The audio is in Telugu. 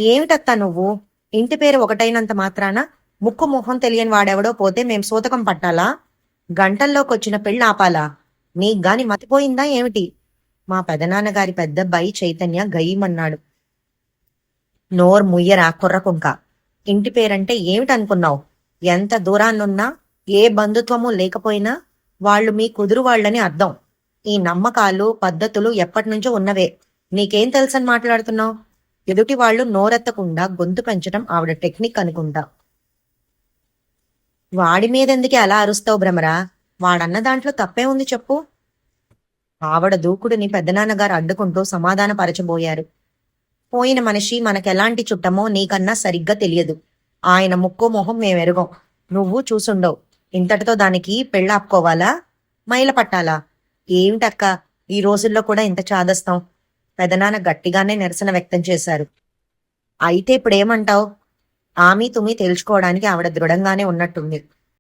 ఏమిటత్తా నువ్వు? ఇంటి పేరు ఒకటైనంత మాత్రాన ముక్కు మొహం తెలియని వాడెవడో పోతే మేం సూతకం పట్టాలా? గంటల్లోకొచ్చిన పెళ్ళి ఆపాలా? నీకు గాని మతిపోయిందా ఏమిటి? మా పెదనాన్నగారి పెద్దబ్బాయి చైతన్య గయ్యమన్నాడు. నోర్ ముయ్యరా కుర్రకుంక. ఇంటి పేరంటే ఏమిటనుకున్నావు? ఎంత దూరాన్నున్నా, ఏ బంధుత్వము లేకపోయినా వాళ్ళు మీ కుదురు వాళ్ళని అర్థం. ఈ నమ్మకాలు పద్ధతులు ఎప్పటినుంచో ఉన్నవే. నీకేం తెలుసని మాట్లాడుతున్నావు? ఎదుటి వాళ్ళు నోరెత్తకుండా గొంతు పెంచడం ఆవిడ టెక్నిక్ అనుకుంటా. వాడి మీదెందుకే అలా అరుస్తావు భ్రమరా? వాడన్న దాంట్లో తప్పే ఉంది చెప్పు. ఆవిడ దూకుడుని పెద్దనాన్నగారు అడ్డుకుంటూ సమాధానపరచబోయారు. పోయిన మనిషి మనకెలాంటి చుట్టమో నీకన్నా సరిగ్గా తెలియదు. ఆయన ముక్కు మొహం మేమెరుగం. నువ్వు చూసుండవు. ఇంతటితో దానికి పెళ్ళాపుకోవాలా? మైల పట్టాలా? ఏమిటక్క, ఈ రోజుల్లో కూడా ఇంత చాదస్తాం? పెదనాన్న గట్టిగానే నిరసన వ్యక్తం చేశారు. అయితే ఇప్పుడేమంటావు? ఆమె తుమి తేల్చుకోవడానికి ఆవిడ దృఢంగానే ఉన్నట్టుంది.